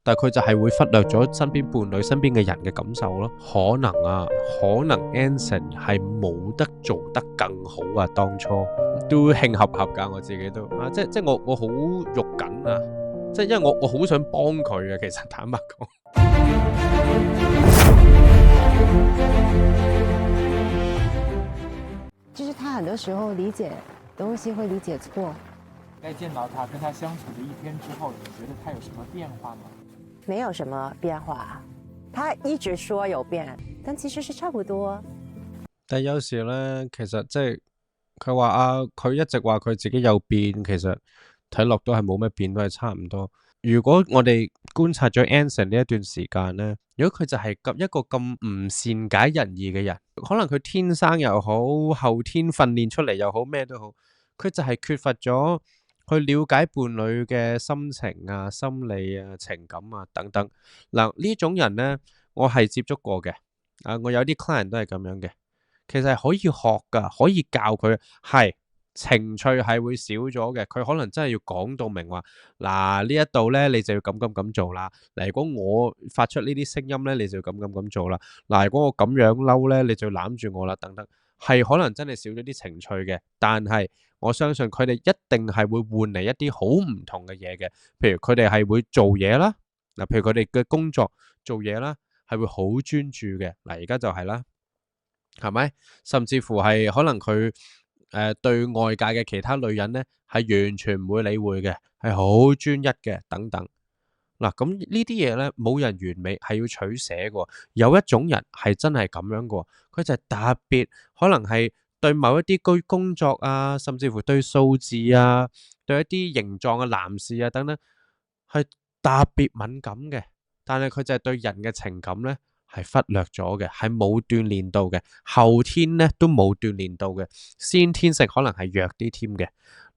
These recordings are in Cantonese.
但係佢就係會忽略咗身邊伴侶、身邊嘅人嘅感受咯。可能 Anson 係冇得做得更好啊，當初都慶合合㗎，我自己都即係我好肉緊啊，即係因為我好想幫佢啊，其實坦白講。就是他很多時候理解東西會理解錯。在見到他跟他相處的一天之後，你覺得他有什麼變化嗎？沒有什麼變化，他一直說有變，但其實是差不多。但有時咧，其實即係佢話佢一直話佢自己有變，其實睇落都係冇咩變，都係差唔多。如果我哋觀察咗 Anson 呢一段時間咧，如果佢就係一個咁唔善解人意嘅人，可能佢天生又好，後天訓練出嚟又好，咩都好，佢就係缺乏咗去了解伴侶嘅心情啊、心理啊、情感啊等等。嗱，呢種人咧，我係接觸過嘅，我有啲 client 都係咁樣嘅，其實係可以學噶，可以教佢係。情趣係會少咗嘅，佢可能真係要講到明話，嗱呢一度咧你就要咁做啦。嗱，如果我發出呢啲聲音咧，你就要咁做啦。嗱，如果我咁樣嬲咧，你就要攬住我啦，等等，係可能真係少咗啲情趣嘅。但係我相信佢哋一定係會換嚟一啲好唔同嘅嘢嘅，譬如佢哋係會做嘢啦，嗱，譬如佢哋嘅工作做嘢啦，係會好專注嘅。嗱，而家就係啦，係咪？甚至乎係可能佢對外界嘅其他女人咧，係完全唔會理會嘅，係好專一嘅，等等。嗱，咁呢啲嘢咧，冇人完美，係要取捨嘅。有一種人係真係咁樣嘅，佢就係特別可能係對某一啲工作啊，甚至乎對數字啊，對一啲形狀嘅男士啊等等，係特別敏感嘅。但係佢就係對人嘅情感咧，係忽略咗嘅，係冇鍛煉到嘅，後天咧都冇鍛煉到嘅，先天性可能係弱啲添嘅。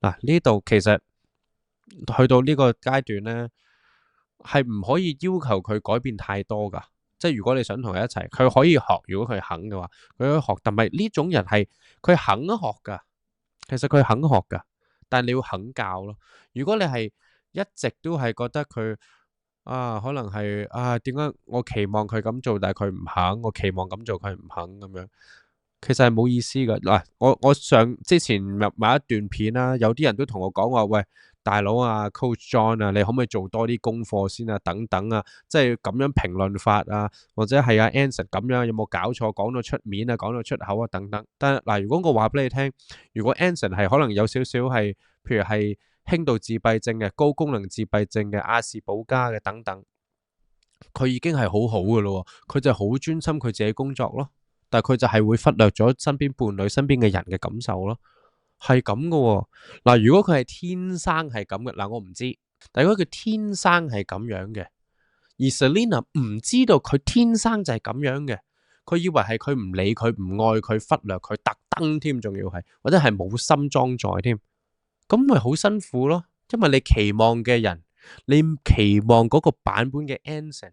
嗱，呢度其實去到呢個階段咧，係唔可以要求佢改變太多噶。即係如果你想同佢一齊，佢可以學，如果佢肯嘅話，佢可以學。但係呢種人係佢肯學噶，其實佢肯學噶，但係你要肯教咯。如果你係一直都係覺得佢可能係點解我期望佢咁做，但係佢唔肯，我期望咁做，佢唔肯咁樣，其實係冇意思噶。嗱，我之前買一段片啦，有啲人都同我講話，喂，大佬啊，Coach John 啊，你可唔可以做多啲功課先啊？等等啊，即係咁樣評論法啊，或者係Anson 咁樣有冇搞錯？講到出面啊，講到出口啊，等等。但係嗱，如果我話俾你聽，如果 Anson 係可能有少少係，譬如係輕度自閉症嘅、高功能自閉症嘅、亞氏保加嘅等等，佢已經係好好嘅咯，佢就好專心佢自己工作咯。但係佢就係會忽略咗身邊伴侶、身邊嘅人嘅感受咯，係咁嘅。嗱，如果佢係天生係咁嘅，嗱我唔知，但係如果佢天生係咁樣嘅，而 Selena 唔知道佢天生就係咁樣嘅，佢以為係佢唔理佢、唔愛佢、忽略佢、特登添，仲要係或者係冇心裝載添，咁咪好辛苦咯。因為你期望嘅人，你期望嗰個版本嘅 Anson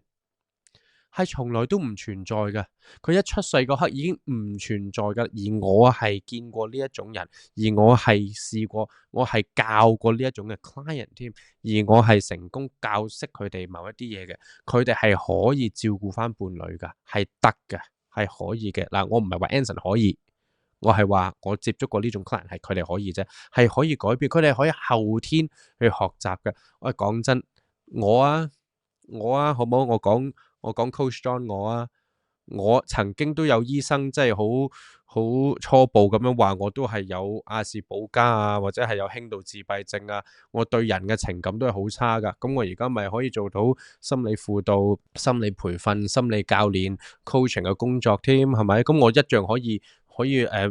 係從來都唔存在嘅，佢一出世嗰刻已經唔存在嘅。而我係見過呢一種人，而我係試過，我係教過呢一種嘅 client 添，而我係成功教識佢哋某一啲嘢嘅，佢哋係可以照顧翻伴侶噶，係得嘅，係可以嘅。嗱，我唔係話 Anson 可以，我係話我接觸過呢種 client 係佢哋可以啫，係可以改變，佢哋可以後天去學習嘅。我講真，我好唔好？我講 Coach John 我曾經都有醫生即係好初步咁樣話，我都係有亞氏保加啊，或者係有輕度自閉症啊，我對人嘅情感都係好差噶。咁我而家咪可以做到心理輔導、心理培訓、心理教練、coaching 嘅工作添，係咪？咁我一樣可以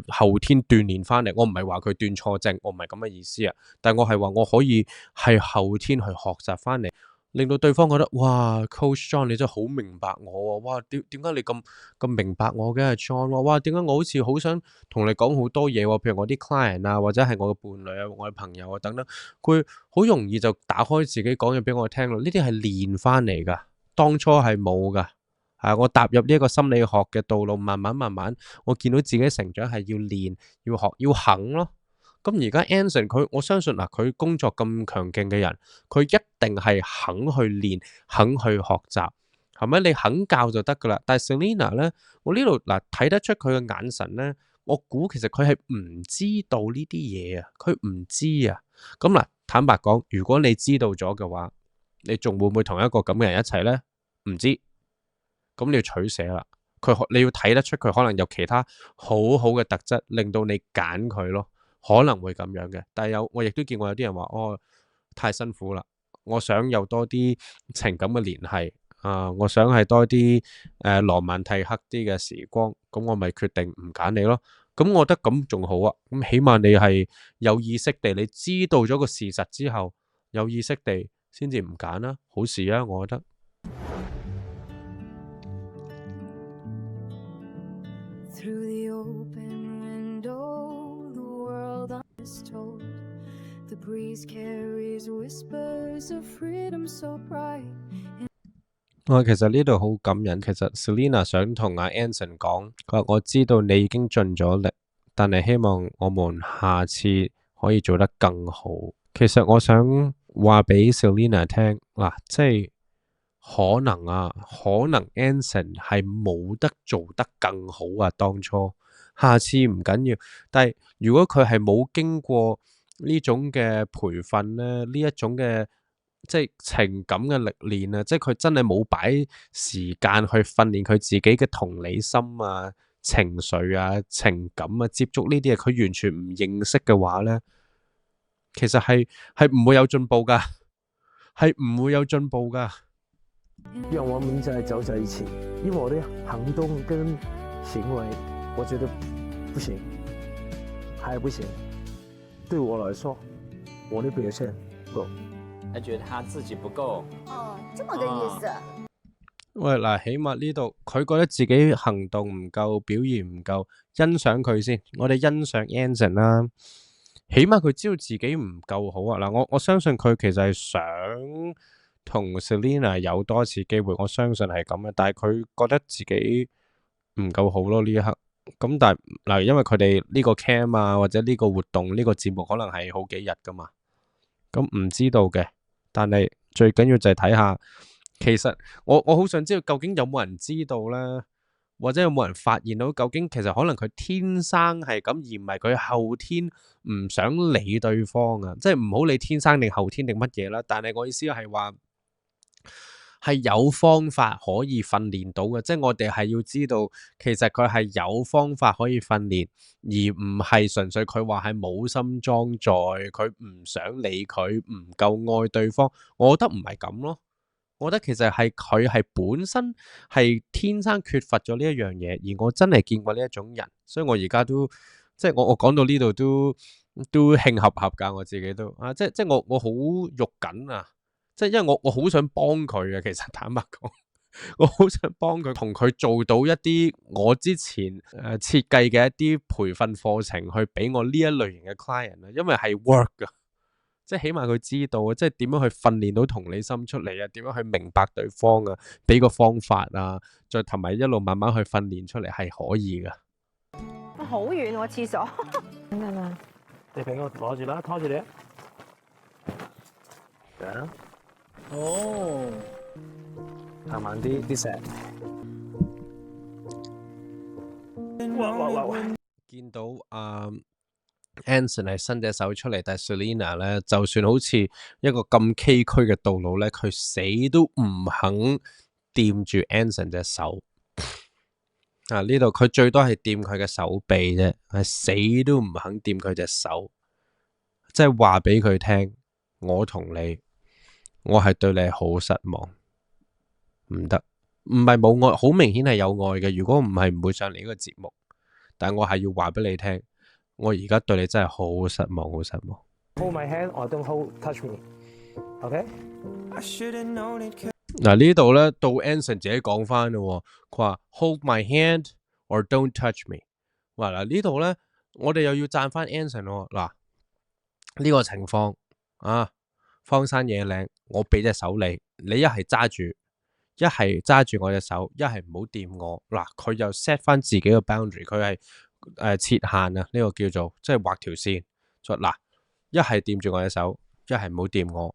後天鍛煉翻嚟。我唔係話佢斷錯症，我唔係咁嘅意思啊。但我係話我可以係後天去學習翻嚟。令到對方覺得哇 Coach John 你真係好明白我喎，哇點解你咁明白我嘅 John，哇點解我好似好想同你講好多嘢喎，譬如我啲 client 啊，或者係我嘅伴侶啊，我嘅朋友啊等等，佢好容易就打開自己講嘢俾我聽咯。呢啲係練翻嚟噶，當初係冇噶，我踏入呢一個心理學嘅道路，慢慢我見到自己成長係要練，要學，要肯咯。咁而家 Anson 佢，我相信嗱，佢工作咁強勁嘅人，佢一定係肯去練，肯去學習，係咪？你肯教就得噶啦。但係 Selena 咧，我呢度嗱睇得出佢嘅眼神咧，我估其實佢係唔知道呢啲嘢啊，佢唔知啊。咁嗱，坦白講，如果你知道咗嘅話，你仲會唔會同一個咁嘅人一齊咧？唔知，咁你要取捨啦。你要睇得出佢可能有其他好好嘅特質，令到你揀佢咯，可能會咁樣嘅。但係我亦都見過有啲人話，哦，太辛苦啦，我想有多啲情感嘅聯繫啊，我想係多啲羅曼蒂克啲嘅時光，咁我咪決定唔揀你咯。咁我覺得咁仲好啊，咁起碼你係有意識地，你知道咗個事實之後，有意識地先至唔揀啦，好事啊，我覺得。Through the open window, the world is told. The breeze carries whispers of freedom so bright. 其實呢度好感人。其實 Selena 想同阿 Anson 講，佢話我知道你已經盡咗力，但係希望我們下次可以做得更好。其實我想話俾 Selena 聽嗱，即係可能Anson 係冇得做得更好啊。當初下次唔緊要，但係如果佢係冇經過呢種嘅培訓咧，呢一種嘅即係情感嘅歷練啊，即係佢真係冇擺時間去訓練佢自己嘅同理心啊、情緒啊、情感啊、接觸呢啲嘢，佢完全唔認識嘅話咧，其實係唔會有進步噶，係唔會有進步噶。讓我們再走在一起，因為我的行動跟行為，我覺得不行，還不行。對我來說，我的表現不夠。他覺得他自己不夠。哦，這麼個意思。喂，嗱，起碼呢度佢覺得自己行動唔夠，表現唔夠，欣賞佢先。我哋欣賞 Anson 啦，起碼佢知道自己唔夠好啊。嗱，我相信佢其實係想同 Selena 有多次機會，我相信係咁嘅。但係佢覺得自己唔夠好咯呢一刻。咁但係嗱，因為佢哋呢個 cam 啊，或者呢個活動呢個節目可能係好幾日噶嘛，咁唔知道嘅。但係最緊要就係睇下，其實我好想知道究竟有冇人知道咧，或者有冇人發現到究竟其實可能佢天生係咁，而唔係佢後天唔想理對方啊。即係唔好理天生定後天定乜嘢啦。但係我意思係話，係有方法可以訓練到嘅，即係我哋係要知道，其實佢係有方法可以訓練，而唔係純粹佢話係冇心裝載，佢唔想理佢，唔夠愛對方。我覺得唔係咁咯，我覺得其實係佢係本身係天生缺乏咗呢一樣嘢，而我真係見過呢一種人，所以我而家都即係我講到呢度都慶合合㗎，我自己都啊，即係我好肉緊啊！即係因為我好想幫佢啊，其實坦白講，我好想幫佢同佢做到一啲我之前設計嘅一啲培訓課程，去俾我呢一類型嘅 client 啊，因為係 work 噶，即係起碼佢知道啊，即係點樣去訓練到同理心出嚟啊，點樣去明白對方啊，俾個方法啊，再同埋一路慢慢去訓練出嚟係可以噶。好遠喎，廁所。等等啊！你俾我攞住啦，拖住你啊！樣。哦，行慢啲石。見到Anson 係伸隻手出嚟，但係 Selena 咧，就算好似一個咁崎嶇嘅道路咧，佢死都唔肯掂住 Anson 隻手。啊，呢度佢最多係掂佢嘅手臂啫，係死都唔肯掂佢隻手，即係話俾佢聽，我同你，我係對你好失望，唔得，唔係冇愛，好明顯係有愛嘅。如果唔係唔會上嚟呢個節目，但係我係要話俾你聽，我而家對你真係好失望，好失望。Hold my hand or don't hold, touch me. OK? 嗱，呢度咧到 Anson 自己講翻咯，佢話 Hold my hand or don't touch me。哇，嗱呢度咧，我哋又要讚翻 Anson 喎。嗱，呢個情況啊，荒山野嶺，我俾隻手你，你一係揸住，一係揸住我隻手，一係唔好掂我。嗱，佢又 set 翻自己嘅 boundary，佢係設限啊，呢個叫做即係畫條線，就嗱，一係掂住我隻手，一係唔好掂我，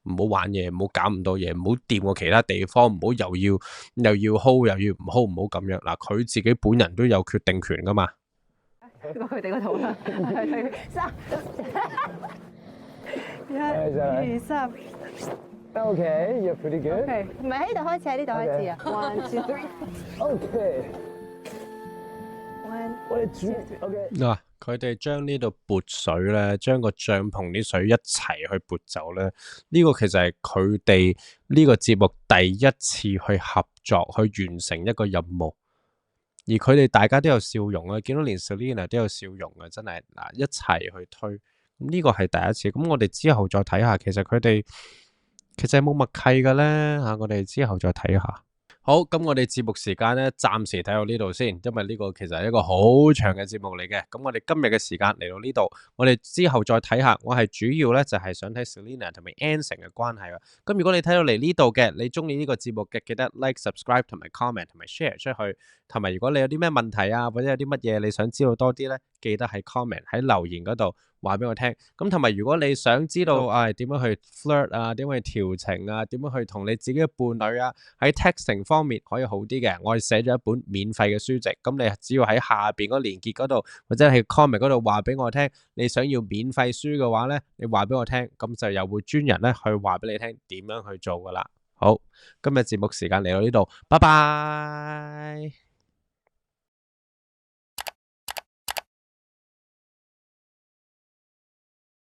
唔好玩嘢，唔好搞咁多嘢，唔好掂我其他地方，唔好又要 hold 又要唔 hold，唔好咁樣。嗱，佢自己本人都有決定權噶嘛。過佢哋嗰度啦。三，一、二、三。 Okay, you're pretty good. OK，唔係喺呢度開始，喺呢度開始啊。One, two, three. Okay. One. 我哋煮 OK。嗱，佢哋將呢度撥水咧，將個帳篷啲水一齊去撥走咧，呢個其實係佢哋呢個節目第一次去合作去完成一個任務，而佢哋大家都有笑容啊，見到連 Selina 都有笑容啊，真係嗱一齊去推，咁呢個係第一次，咁我哋之後再睇下，其實佢哋其實有冇默契嘅咧嚇，我哋之後再睇下。好，咁我哋節目時間咧，暫時睇到呢度先，因為呢個其實係一個好長嘅節目嚟嘅。咁我哋今日嘅時間嚟到呢度，我哋之後再睇下。我係主要咧就係想睇 Selina 同埋 Anson 嘅關係啊。咁如果你睇到嚟呢度嘅，你中意呢個節目嘅，記得 like、subscribe 同埋 comment 同埋 share 出去。同埋如果你有啲咩問題啊，或者有啲乜嘢你想知道多啲咧，記得喺 comment 喺留言嗰度話俾我聽。咁同埋如果你想知道點樣去 flirt 啊，點樣去調情啊，點樣去同你自己嘅伴侶啊喺 texting 方面可以好啲嘅，我哋寫咗一本免費嘅書籍。咁你只要喺下邊嗰連結嗰度，或者喺 comment 嗰度話俾我聽，你想要免費書嘅話咧，你話俾我聽，咁就又會專人咧去話俾你聽點樣去做噶啦。好，今日節目時間嚟到呢度，拜拜。